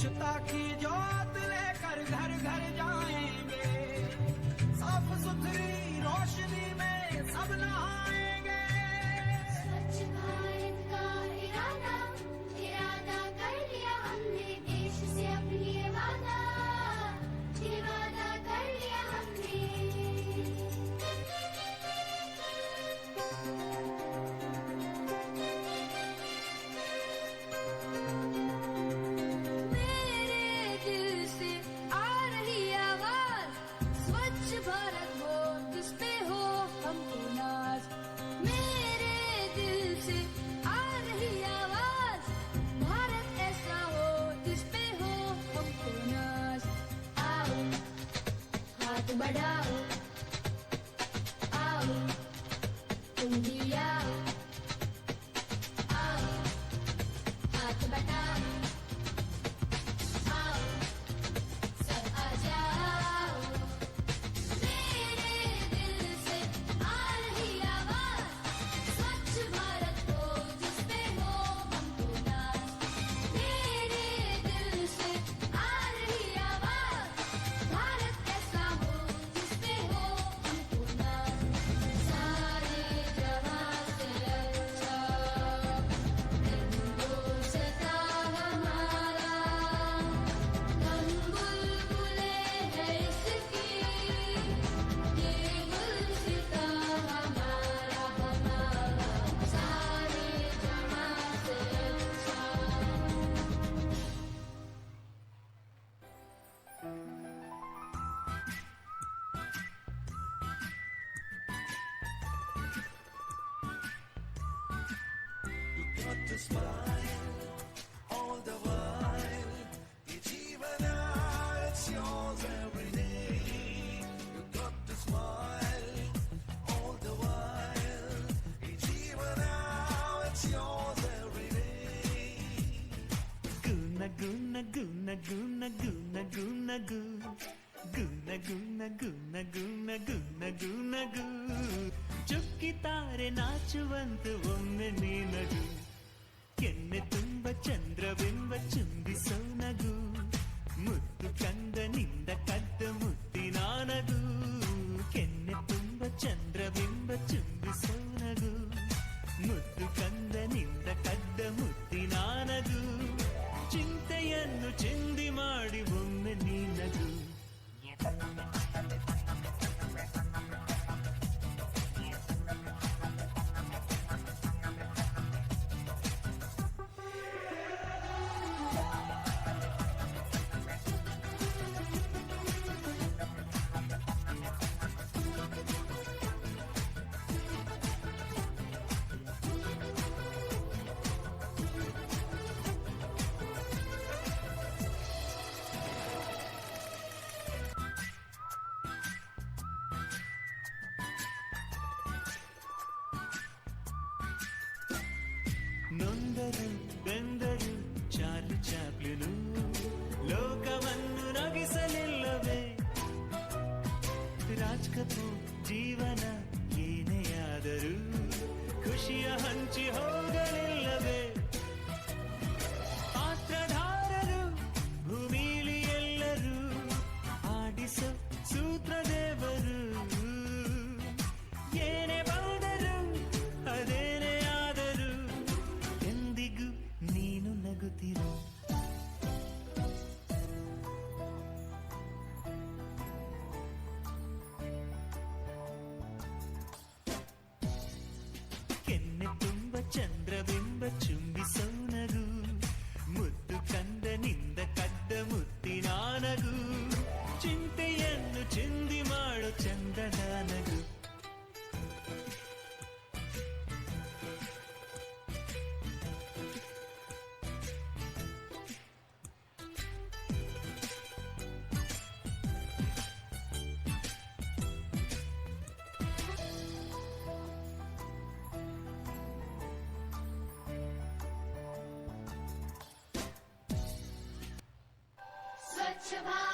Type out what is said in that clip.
स्वच्छता की ज्योत लेकर घर घर जाएंगे, साफ सुथरी रोशनी में सब नहाएंगे। स्वच्छ भारत का इरादा इरादा कर लिया हमने, देश से अपनी ये वादा कर लिया हमने। मेरे दिल से आ रही आवाज, स्वच्छ भारत हो जिस पे हो हमको नाज। मेरे दिल से आ रही आवाज, भारत ऐसा हो जिस पे हो हमको नाज। आओ हाथ बढ़ाओ, आओ तुम भी आओ, आओ हाथ बढ़ाओ, आओ सब आ जाओ। मेरे दिल से आ रही आवाज, स्वच्छ भारत हो जिस पे हो हमको नाज। मेरे दिल से आ रही आवाज, भारत ऐसा हो जिस पे हो हमको नाज। सारे जहां से अच्छा हिंदुस्तां हमारा, हम बुलबुले हैं इसकी, ये गुलसितां हमारा हमारा। सारे जहां से अच्छा। You got to smile all the while. ये जीवन it's yours every day. You got to smile all the while. ये जीवन it's yours every day. Guna guna guna guna guna guna goo. Guna guna guna guna guna guna goo. ಚುಕ್ಕಿ ತಾರೆ ನಾಚುವಂತ ಒಮ್ಮೆ ನೀನಗು, ಕೆನ್ನೆ ತುಂಬ ಚಂದ್ರವೆಂಬ ಚುಂಬಿಸೋ ನಗು, ಮುತ್ತು ಕಂದನಿಂದ ಕದ್ದ ಮುತ್ತಿನ ನಗು. ಕೆನ್ನೆ ತುಂಬ ಚಂದ್ರವೆಂಬ ಚುಂಬಿಸೋ ನಗು, ಮುತ್ತು ಕಂದನಿಂದ ಕದ್ದ ಮುತ್ತಿನ ನಗು. ಚಿಂತೆಯನ್ನು ಚಿಂದಿ ಮಾಡಿ ಒಮ್ಮೆ ನೀನಗು. ನೊಂದರು ಬೆಂದರು ಚಾರ್ಲಿ ಚಾಪ್ಲಿನು, ಲೋಕವನ್ನು ನಗಿಸಲಿಲ್ಲವೇ? ರಾಜ್ ಕಪೂರ್ ಜೀವನ ಏನೇ ಆದರೂ ಖುಷಿಯ ಹಂಚಿ ಹೋಗಲಿಲ್ಲವೇ? ಪಾತ್ರಧಾರರು ಭೂಮಿಲಿ ಎಲ್ಲರೂ ಆಡಿಸೋ ಸೂತ್ರದೇವರು, ಏನೇ ಬಂದರು ಅದೇನೇ ಆದರೂ ಎಂದಿಗೂ ನೀನು ನಗುತ್ತಿರು. ಕೆನ್ನೆ ತುಂಬ ಚಂದ್ರವೆಂಬ ಚುಂಬಿಸೋ ನಗು, ಮುದ್ದು ಕಂದನಿಂದ ಕದ್ದ ಮುತ್ತಿನ ನಗು. ಚಿಂತೆಯನ್ನು ಚಿಂದಿ ಮಾಡೋ ಚಂದದ ನಗು. स्वच्छ भारत